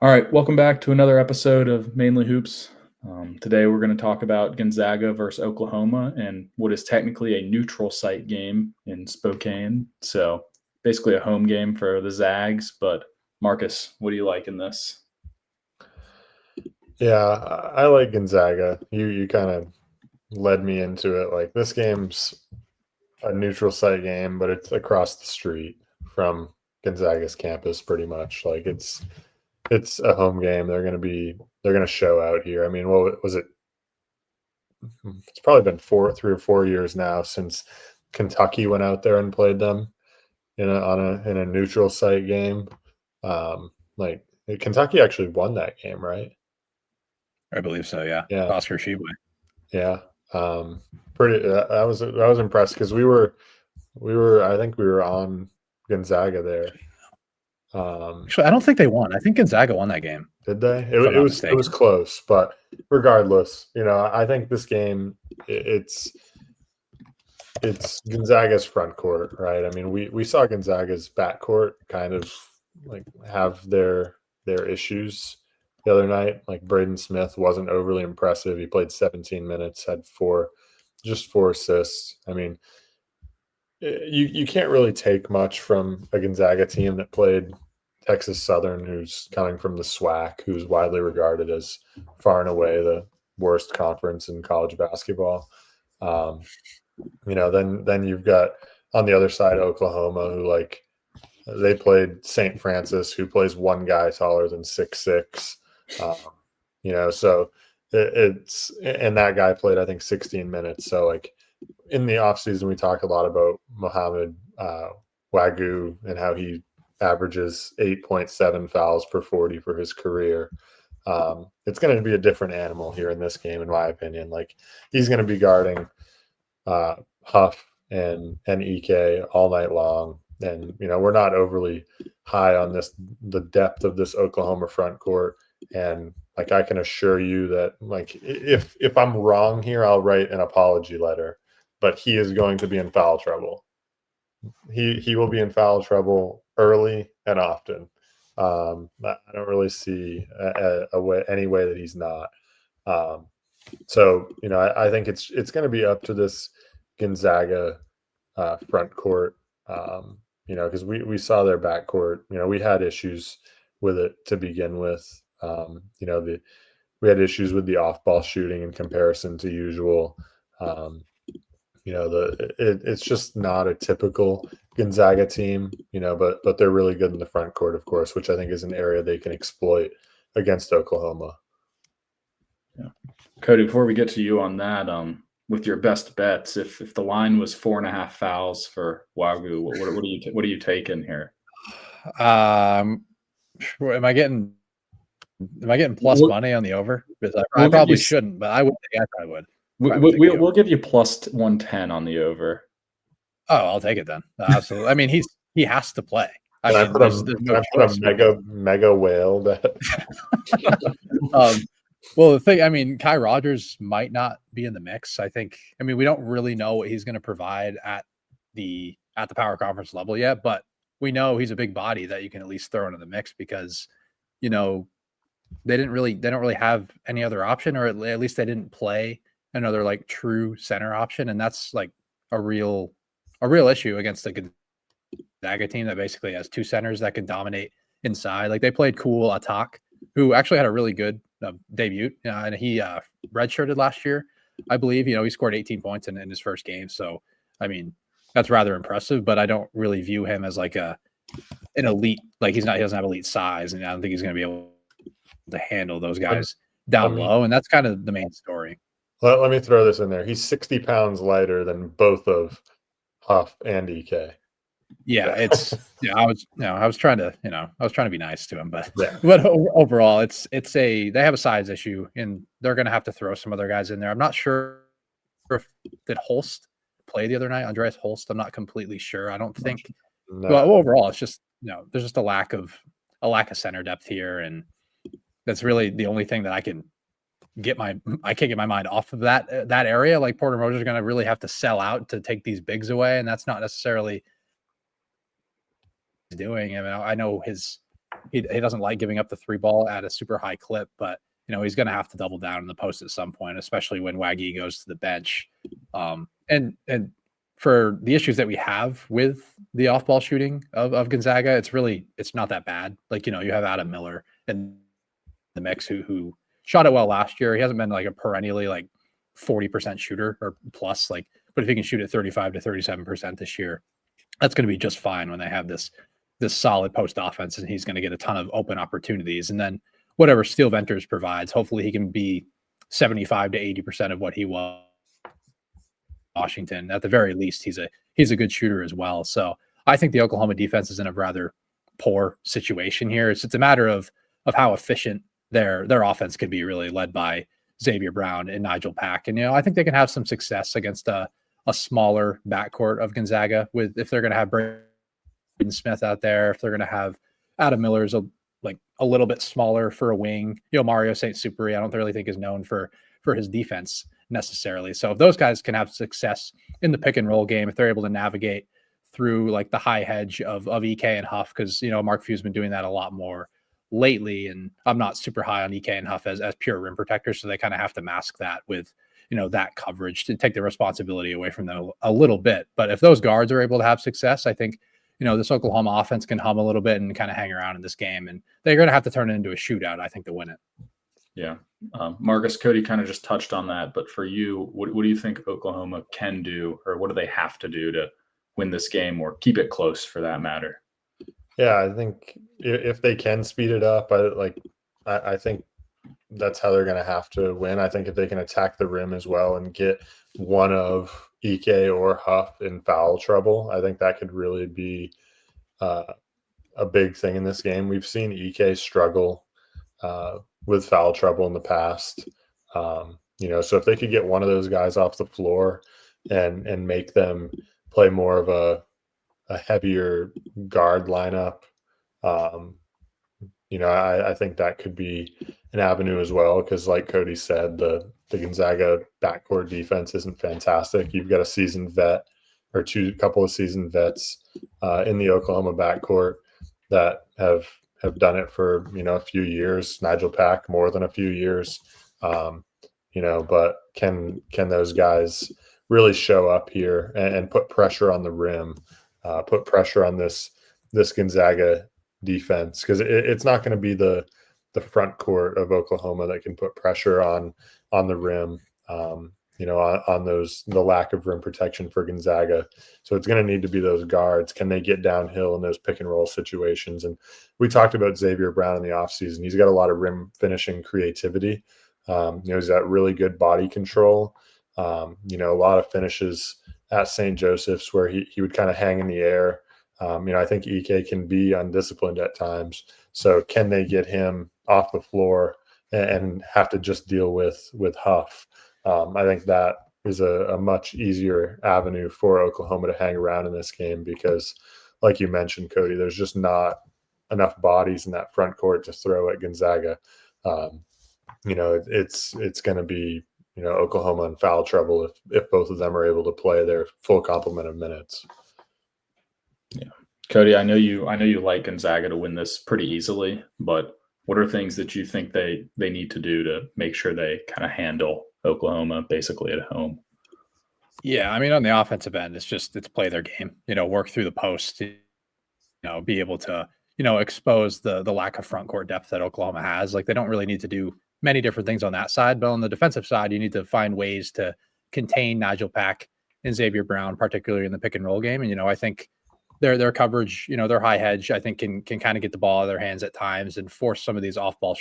All right, welcome back to another episode of Mainly Hoops. Today we're going to talk about Gonzaga versus Oklahoma and what is technically a neutral site game in Spokane. So basically a home game for the Zags. But Marcus, what do you like in this? Yeah, I like Gonzaga. You kind of led me into it. Like this game's a neutral site game, but it's across the street from Gonzaga's campus pretty much. Like it's a home game. They're gonna show out here. I mean, what was it? It's probably been 3 or 4 years now since Kentucky went out there and played them in a neutral site game. Like Kentucky actually won that game, right? I believe so. Yeah. Yeah. Oscar Sheboy. Yeah. Pretty. I was impressed because I think we were on Gonzaga there. Actually, I don't think they won. I think Gonzaga won that game. Did they? It was close, but regardless, I think this game it's Gonzaga's front court, right? I mean, we saw Gonzaga's backcourt kind of like have their issues the other night. Like Braden Smith wasn't overly impressive. He played 17 minutes, had four assists. I mean, you can't really take much from a Gonzaga team that played Texas Southern, who's coming from the SWAC, who's widely regarded as far and away the worst conference in college basketball. Then you've got on the other side Oklahoma, who they played St. Francis, who plays one guy taller than 6'6". So it's and that guy played I think 16 minutes. So in the offseason, we talk a lot about Mohamed Wagyu and how he averages 8.7 fouls per 40 for his career. It's going to be a different animal here in this game, in my opinion. He's going to be guarding Huff and Ike all night long. And, we're not overly high on the depth of this Oklahoma front court. And I can assure you that if I'm wrong here, I'll write an apology letter, but he is going to be in foul trouble. He will be in foul trouble early and often. I don't really see any way that he's not. I think it's going to be up to this Gonzaga front court, because we saw their backcourt. We had issues with it to begin with. We had issues with the off-ball shooting in comparison to usual. It's just not a typical Gonzaga team, but they're really good in the front court, of course, which I think is an area they can exploit against Oklahoma. Yeah. Cody, before we get to you on that, with your best bets, if the line was 4.5 fouls for Wagyu, what are you taking here? Am I getting plus money on the over? Because I probably shouldn't, but I probably would. We'll give you plus 110 on the over. Oh, I'll take it then. Absolutely. I mean, he has to play. I put a mega whale bet. Well, the thing, I mean, Kai Rogers might not be in the mix. We don't really know what he's going to provide at the power conference level yet, but we know he's a big body that you can at least throw into the mix because, they don't really have any other option, or at least they didn't play another true center option. And that's a real issue against the Gonzaga team that basically has two centers that can dominate inside. They played Cool Atak, who actually had a really good debut, and he redshirted last year, I believe. He scored 18 points in his first game. So, I mean, that's rather impressive, but I don't really view him as an elite. He doesn't have elite size, and I don't think he's going to be able to handle those guys down low. And that's kind of the main story. Let me throw this in there. He's 60 pounds lighter than both of Huff and Ike. Yeah, it's I was trying to be nice to him, but overall, they have a size issue, and they're going to have to throw some other guys in there. I'm not sure if did Holst play the other night, Andreas Holst. I'm not completely sure. I don't think. No. But overall, it's just there's just a lack of center depth here, and that's really the only thing that I can't get my mind off of that area. Porter Moser's going to really have to sell out to take these bigs away, and that's not necessarily doing. I know his he doesn't like giving up the 3 ball at a super high clip, but he's going to have to double down in the post at some point, especially when Waggy goes to the bench. And for the issues that we have with the off ball shooting of Gonzaga, it's not that bad. Like, you have Adam Miller in the mix who shot it well last year. He hasn't been like a perennially like 40% shooter or plus, like, but if he can shoot at 35 to 37% this year, that's going to be just fine when they have this solid post offense, and he's going to get a ton of open opportunities. And then whatever Steel Venters provides, hopefully he can be 75 to 80% of what he was Washington. At the very least, he's a good shooter as well. So I think the Oklahoma defense is in a rather poor situation here. It's a matter of how efficient their offense could be, really led by Xavier Brown and Nigel Pack. And I think they can have some success against a smaller backcourt of Gonzaga if they're going to have Braden Smith out there, if they're going to have Adam Miller's a little bit smaller for a wing. Mario St. Superi, I don't really think is known for his defense necessarily. So if those guys can have success in the pick and roll game, if they're able to navigate through like the high hedge of EK and Huff, because Mark Few's been doing that a lot more lately, and I'm not super high on EK and Huff as pure rim protectors, so they kind of have to mask that with that coverage to take the responsibility away from them a little bit. But if those guards are able to have success, I think this Oklahoma offense can hum a little bit and kind of hang around in this game, and they're going to have to turn it into a shootout, I think, to win it. Yeah. Marcus, Cody kind of just touched on that, but for you, what do you think Oklahoma can do, or what do they have to do to win this game or keep it close for that matter? Yeah, I think if they can speed it up, I think that's how they're going to have to win. I think if they can attack the rim as well and get one of EK or Huff in foul trouble, I think that could really be a big thing in this game. We've seen EK struggle with foul trouble in the past. So if they could get one of those guys off the floor and make them play more of a heavier guard lineup, I think that could be an avenue as well, because like Cody said, the Gonzaga backcourt defense isn't fantastic. You've got a seasoned vet or couple of seasoned vets in the Oklahoma backcourt that have done it for a few years. Nigel Pack more than a few years, but can those guys really show up here and put pressure on the rim, put pressure on this Gonzaga defense, because it's not going to be the front court of Oklahoma that can put pressure on the rim, on the lack of rim protection for Gonzaga. So it's going to need to be those guards. Can they get downhill in those pick and roll situations? And we talked about Xavier Brown in the offseason. He's got a lot of rim finishing creativity. He's got really good body control. A lot of finishes at St. Joseph's where he would kind of hang in the air. I think EK can be undisciplined at times. So can they get him off the floor and have to just deal with Huff? I think that is a much easier avenue for Oklahoma to hang around in this game, because like you mentioned, Cody, there's just not enough bodies in that front court to throw at Gonzaga. It's going to be, Oklahoma in foul trouble if both of them are able to play their full complement of minutes. Yeah. Cody, I know you like Gonzaga to win this pretty easily, but what are things that you think they need to do to make sure they kind of handle Oklahoma basically at home? Yeah, I mean, on the offensive end, it's play their game, work through the post, be able to, expose the lack of front court depth that Oklahoma has. Like, they don't really need to do many different things on that side, but on the defensive side, you need to find ways to contain Nigel Pack and Xavier Brown, particularly in the pick and roll game. And, I think their coverage, their high hedge, I think can kind of get the ball out of their hands at times and force some of these off ball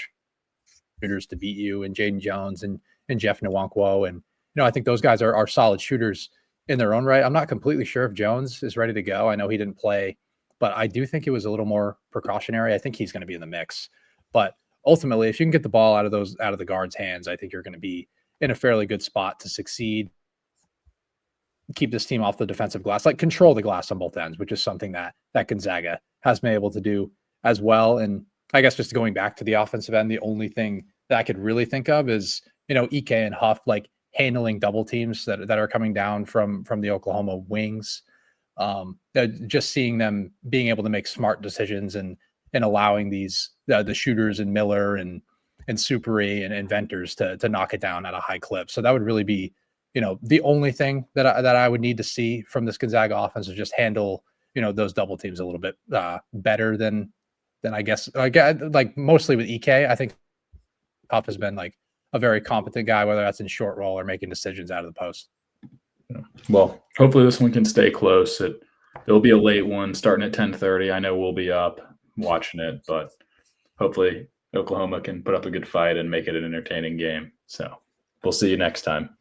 shooters to beat you, and Jaden Jones and Jeff Nwankwo. And, I think those guys are solid shooters in their own right. I'm not completely sure if Jones is ready to go. I know he didn't play, but I do think it was a little more precautionary. I think he's going to be in the mix, but ultimately, if you can get the ball out of the guards' hands, I think you're going to be in a fairly good spot to succeed. Keep this team off the defensive glass, like control the glass on both ends, which is something that Gonzaga has been able to do as well. And I guess just going back to the offensive end, the only thing that I could really think of is, EK and Huff, like handling double teams that are coming down from the Oklahoma wings. Just seeing them being able to make smart decisions and and allowing these the shooters and Miller and Superi and inventors to knock it down at a high clip. So that would really be, the only thing that I would need to see from this Gonzaga offense is just handle, those double teams a little bit better than I guess, like mostly with EK. I think Huff has been like a very competent guy, whether that's in short roll or making decisions out of the post. Well, hopefully this one can stay close. It'll be a late one starting at 10:30. I know we'll be up watching it, but hopefully Oklahoma can put up a good fight and make it an entertaining game. So we'll see you next time.